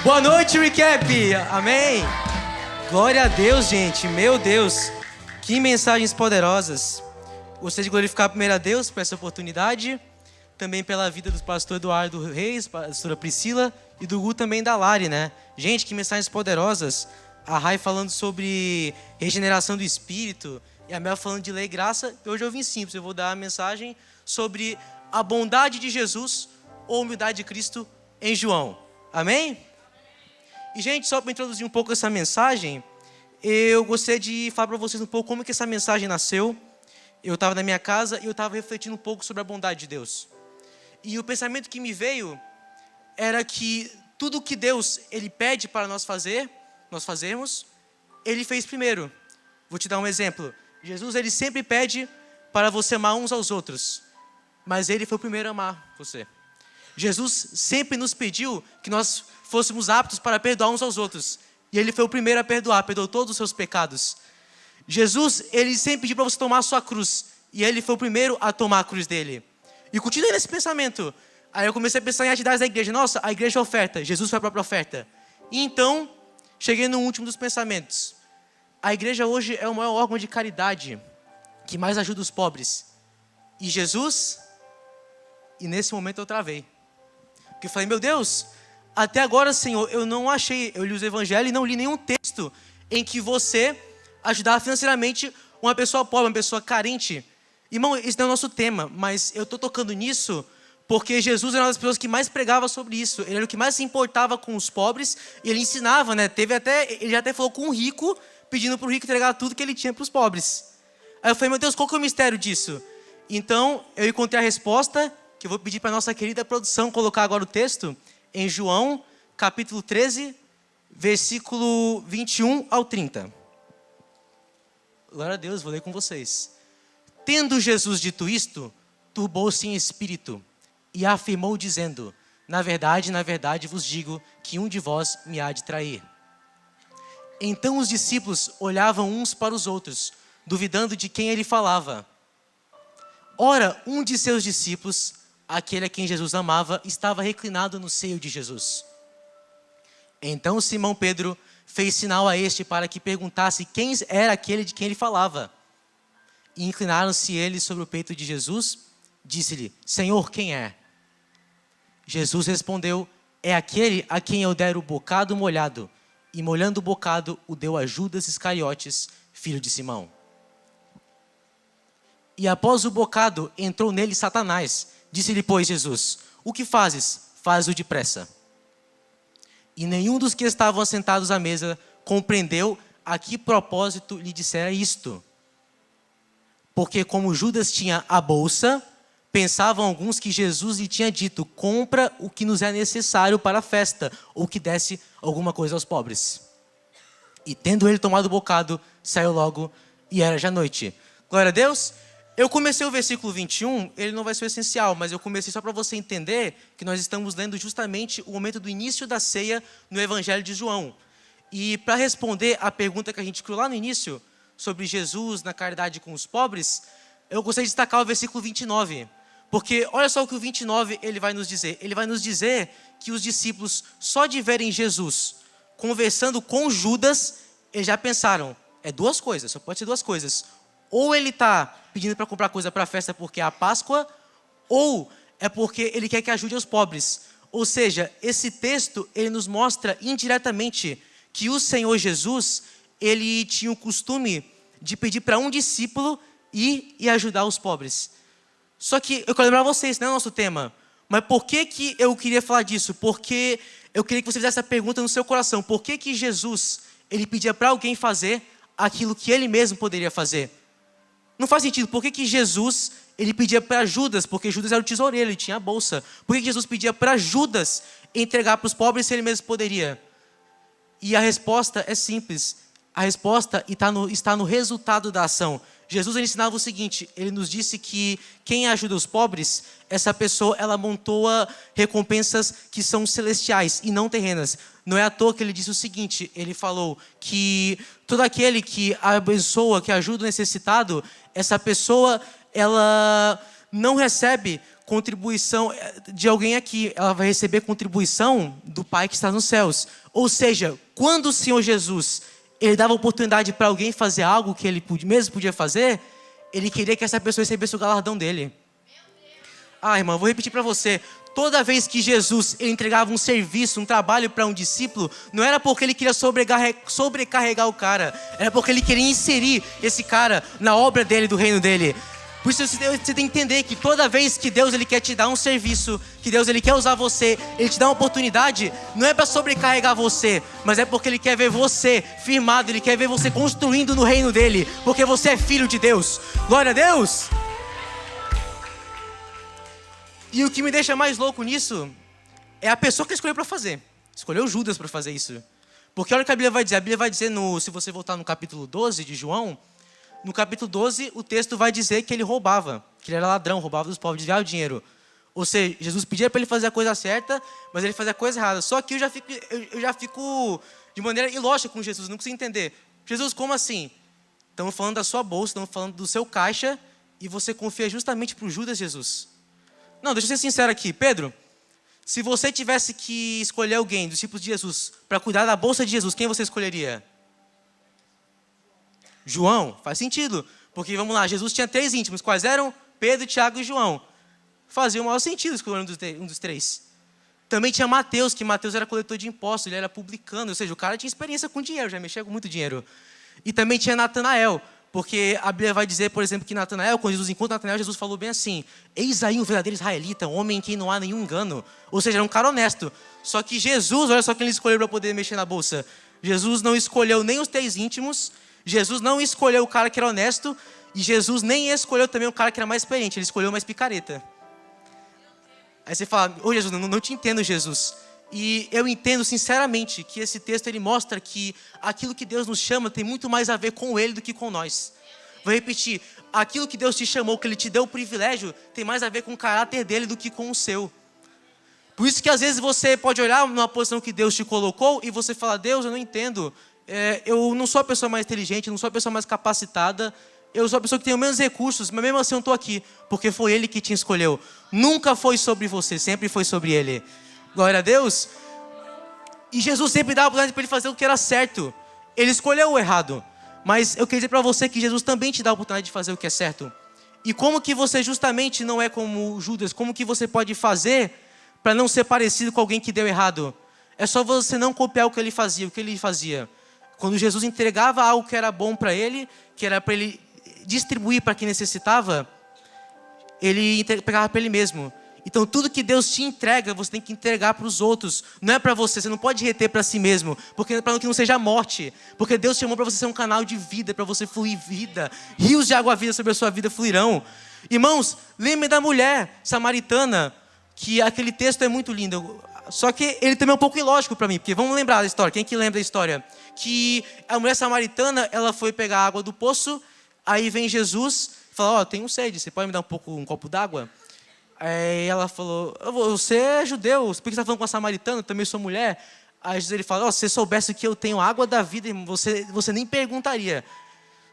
Boa noite, Recap! Amém! Glória a Deus, gente. Meu Deus. Que mensagens poderosas. Gostaria de glorificar primeiro a Deus por essa oportunidade. Também pela vida do pastor Eduardo Reis, pastora Priscila e do Gu também da Lari, né? Gente, que mensagens poderosas. A Rai falando sobre regeneração do Espírito e a Mel falando de lei e graça. Hoje eu vim simples, eu vou dar a mensagem sobre a bondade de Jesus ou humildade de Cristo em João. Amém? E, gente, só para introduzir um pouco essa mensagem, eu gostaria de falar para vocês um pouco como que essa mensagem nasceu. Eu estava na minha casa e eu estava refletindo um pouco sobre a bondade de Deus. E o pensamento que me veio era que tudo que Deus ele pede para nós fazermos, Ele fez primeiro. Vou te dar um exemplo. Jesus ele sempre pede para você amar uns aos outros, mas Ele foi o primeiro a amar você. Jesus sempre nos pediu que nós fôssemos aptos para perdoar uns aos outros. E Ele foi o primeiro a perdoar, perdoou todos os seus pecados. Jesus, Ele sempre pediu para você tomar a sua cruz. E Ele foi o primeiro a tomar a cruz dele. E continuei nesse pensamento. Aí eu comecei a pensar em atividades da igreja. Nossa, a igreja é oferta. Jesus foi a própria oferta. E então, cheguei no último dos pensamentos. A igreja hoje é o maior órgão de caridade que mais ajuda os pobres. E Jesus... E nesse momento eu travei. Porque eu falei, meu Deus, até agora, Senhor, eu não achei, eu li os evangelhos e não li nenhum texto em que você ajudar financeiramente uma pessoa pobre, uma pessoa carente. Irmão, esse não é o nosso tema, mas eu estou tocando nisso porque Jesus era uma das pessoas que mais pregava sobre isso. Ele era o que mais se importava com os pobres e ele ensinava, né? Ele já até falou com um rico, pedindo para o rico entregar tudo que ele tinha para os pobres. Aí eu falei, meu Deus, qual que é o mistério disso? Então, eu encontrei a resposta, que eu vou pedir para a nossa querida produção colocar agora o texto, em João, capítulo 13, versículo 21 ao 30. Glória a Deus, vou ler com vocês. Tendo Jesus dito isto, turbou-se em espírito e afirmou dizendo, na verdade vos digo que um de vós me há de trair. Então os discípulos olhavam uns para os outros, duvidando de quem ele falava. Ora, um de seus discípulos, aquele a quem Jesus amava, estava reclinado no seio de Jesus. Então Simão Pedro fez sinal a este para que perguntasse quem era aquele de quem ele falava. E inclinaram-se eles sobre o peito de Jesus, disse-lhe, Senhor, quem é? Jesus respondeu, é aquele a quem eu der o bocado molhado. E molhando o bocado, o deu a Judas Iscariotes, filho de Simão. E após o bocado, entrou nele Satanás. Disse-lhe, pois, Jesus, o que fazes? Faz-o depressa. E nenhum dos que estavam assentados à mesa compreendeu a que propósito lhe dissera isto. Porque como Judas tinha a bolsa, pensavam alguns que Jesus lhe tinha dito, compra o que nos é necessário para a festa, ou que desse alguma coisa aos pobres. E tendo ele tomado o bocado, saiu logo e era já noite. Glória a Deus. Eu comecei o versículo 21, ele não vai ser essencial, mas eu comecei só para você entender que nós estamos lendo justamente o momento do início da ceia no Evangelho de João. E para responder a pergunta que a gente criou lá no início, sobre Jesus na caridade com os pobres, eu gostaria de destacar o versículo 29. Porque olha só o que o 29 ele vai nos dizer. Ele vai nos dizer que os discípulos, só de verem Jesus conversando com Judas, eles já pensaram, é duas coisas, só pode ser duas coisas. Ou ele está pedindo para comprar coisa para a festa porque é a Páscoa, ou é porque ele quer que ajude os pobres. Ou seja, esse texto ele nos mostra indiretamente que o Senhor Jesus, ele tinha o costume de pedir para um discípulo ir e ajudar os pobres. Só que eu quero lembrar vocês, não é o nosso tema, mas por que eu queria falar disso? Porque eu queria que você fizesse essa pergunta no seu coração. Por que Jesus, ele pedia para alguém fazer aquilo que ele mesmo poderia fazer? Não faz sentido. Por que Jesus, ele pedia para Judas? Porque Judas era o tesoureiro, ele tinha a bolsa. Por que Jesus pedia para Judas entregar para os pobres se ele mesmo poderia? E a resposta é simples. A resposta está no resultado da ação. Jesus ele ensinava o seguinte, ele nos disse que quem ajuda os pobres, essa pessoa ela amontoa recompensas que são celestiais e não terrenas. Não é à toa que ele disse o seguinte, ele falou que todo aquele que abençoa, que ajuda o necessitado, essa pessoa ela não recebe contribuição de alguém aqui. Ela vai receber contribuição do Pai que está nos céus. Ou seja, quando o Senhor Jesus, ele dava oportunidade para alguém fazer algo que ele mesmo podia fazer, ele queria que essa pessoa recebesse o galardão dele. Ah, irmão, vou repetir para você. Toda vez que Jesus ele entregava um serviço, um trabalho para um discípulo, não era porque ele queria sobrecarregar o cara, era porque ele queria inserir esse cara na obra dele, do reino dele. Por isso você tem que entender que toda vez que Deus ele quer te dar um serviço, que Deus ele quer usar você, ele te dá uma oportunidade, não é para sobrecarregar você, mas é porque ele quer ver você firmado, ele quer ver você construindo no reino dele, porque você é filho de Deus. Glória a Deus! E o que me deixa mais louco nisso é a pessoa que ele escolheu para fazer. Escolheu Judas para fazer isso. Porque olha o que a Bíblia vai dizer. A Bíblia vai dizer, se você voltar no capítulo 12 de João, no capítulo 12 o texto vai dizer que ele roubava, que ele era ladrão, roubava dos povos, desviava o dinheiro. Ou seja, Jesus pedia para ele fazer a coisa certa, mas ele fazia a coisa errada. Só que eu já fico de maneira ilógica com Jesus, não consigo entender. Jesus, como assim? Estamos falando da sua bolsa, estamos falando do seu caixa, e você confia justamente para o Judas, Jesus? Não, deixa eu ser sincero aqui. Pedro, se você tivesse que escolher alguém dos discípulos de Jesus para cuidar da bolsa de Jesus, quem você escolheria? João? Faz sentido. Porque, vamos lá, Jesus tinha 3 íntimos. Quais eram? Pedro, Tiago e João. Fazia o maior sentido escolher um dos 3. Também tinha Mateus, que Mateus era coletor de impostos, ele era publicano. Ou seja, o cara tinha experiência com dinheiro, já mexia com muito dinheiro. E também tinha Natanael. Porque a Bíblia vai dizer, por exemplo, que Natanael, quando Jesus encontra Natanael, Jesus falou bem assim: eis aí um verdadeiro israelita, um homem em quem não há nenhum engano. Ou seja, era um cara honesto. Só que Jesus, olha só quem ele escolheu para poder mexer na bolsa. Jesus não escolheu nem os 3 íntimos, Jesus não escolheu o cara que era honesto, e Jesus nem escolheu também o cara que era mais experiente, ele escolheu mais picareta. Aí você fala: ô Jesus, não te entendo, Jesus. E eu entendo sinceramente que esse texto ele mostra que aquilo que Deus nos chama tem muito mais a ver com Ele do que com nós. Vou repetir, aquilo que Deus te chamou, que Ele te deu o privilégio, tem mais a ver com o caráter dele do que com o seu. Por isso que às vezes você pode olhar numa posição que Deus te colocou e você fala: Deus, eu não entendo, eu não sou a pessoa mais inteligente, não sou a pessoa mais capacitada, eu sou a pessoa que tem menos recursos, mas mesmo assim eu estou aqui, porque foi Ele que te escolheu. Nunca foi sobre você, sempre foi sobre Ele. Glória a Deus. E Jesus sempre dava a oportunidade para ele fazer o que era certo. Ele escolheu o errado. Mas eu queria dizer para você que Jesus também te dá a oportunidade de fazer o que é certo. E como que você justamente não é como Judas? Como que você pode fazer para não ser parecido com alguém que deu errado? É só você não copiar o que ele fazia. Quando Jesus entregava algo que era bom para ele, que era para ele distribuir para quem necessitava, ele pegava para ele mesmo. Então tudo que Deus te entrega, você tem que entregar para os outros. Não é para você não pode reter para si mesmo. Porque para que não seja morte. Porque Deus te chamou para você ser um canal de vida, para você fluir vida. Rios de água viva sobre a sua vida fluirão. Irmãos, lembrem da mulher samaritana, que aquele texto é muito lindo. Só que ele também é um pouco ilógico para mim. Porque vamos lembrar da história, quem que lembra da história? Que a mulher samaritana, ela foi pegar água do poço, aí vem Jesus e fala: tenho sede, você pode me dar um copo d'água? Aí ela falou: você é judeu, por que você está falando com a samaritana? Eu também sou mulher. Aí Jesus ele fala: se você soubesse que eu tenho água da vida, você nem perguntaria.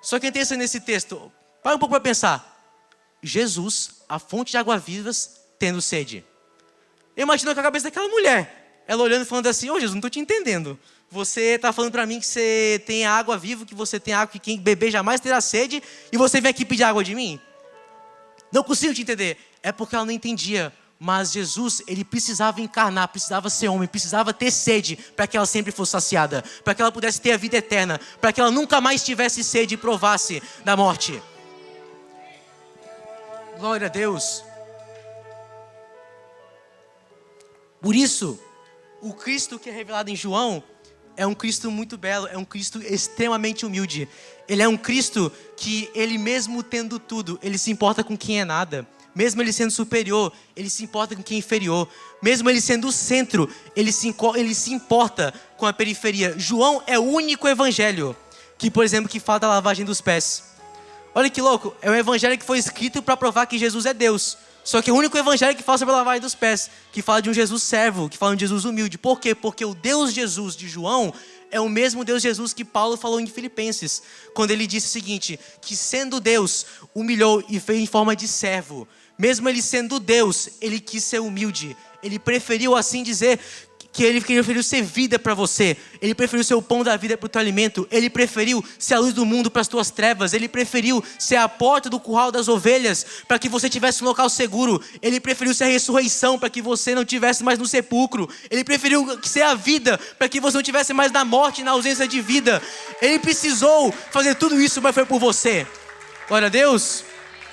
Só que é interessante nesse texto, para um pouco para pensar. Jesus, a fonte de água vivas, tendo sede. Eu imagino com a cabeça daquela mulher, ela olhando e falando assim: Jesus, não estou te entendendo. Você está falando para mim que você tem água viva, que você tem água que quem beber jamais terá sede, e você vem aqui pedir água de mim? Não consigo te entender. É porque ela não entendia. Mas Jesus, ele precisava encarnar, precisava ser homem, precisava ter sede para que ela sempre fosse saciada, para que ela pudesse ter a vida eterna, para que ela nunca mais tivesse sede e provasse da morte. Glória a Deus. Por isso, o Cristo que é revelado em João é um Cristo muito belo, é um Cristo extremamente humilde. Ele é um Cristo que, ele mesmo tendo tudo, ele se importa com quem é nada. Mesmo ele sendo superior, ele se importa com quem é inferior. Mesmo ele sendo o centro, ele se importa com a periferia. João é o único evangelho que, por exemplo, que fala da lavagem dos pés. Olha que louco, é um evangelho que foi escrito para provar que Jesus é Deus. Só que é o único evangelho que fala sobre a lavagem dos pés, que fala de um Jesus servo, que fala de um Jesus humilde. Por quê? Porque o Deus Jesus de João é o mesmo Deus Jesus que Paulo falou em Filipenses, quando ele disse o seguinte: que sendo Deus, humilhou e veio em forma de servo, mesmo ele sendo Deus, ele quis ser humilde. Ele preferiu assim dizer que ele preferiu ser vida para você. Ele preferiu ser o pão da vida para o teu alimento. Ele preferiu ser a luz do mundo para as tuas trevas. Ele preferiu ser a porta do curral das ovelhas para que você tivesse um local seguro. Ele preferiu ser a ressurreição para que você não tivesse mais no sepulcro. Ele preferiu ser a vida para que você não tivesse mais na morte, na ausência de vida. Ele precisou fazer tudo isso, mas foi por você. Glória a Deus.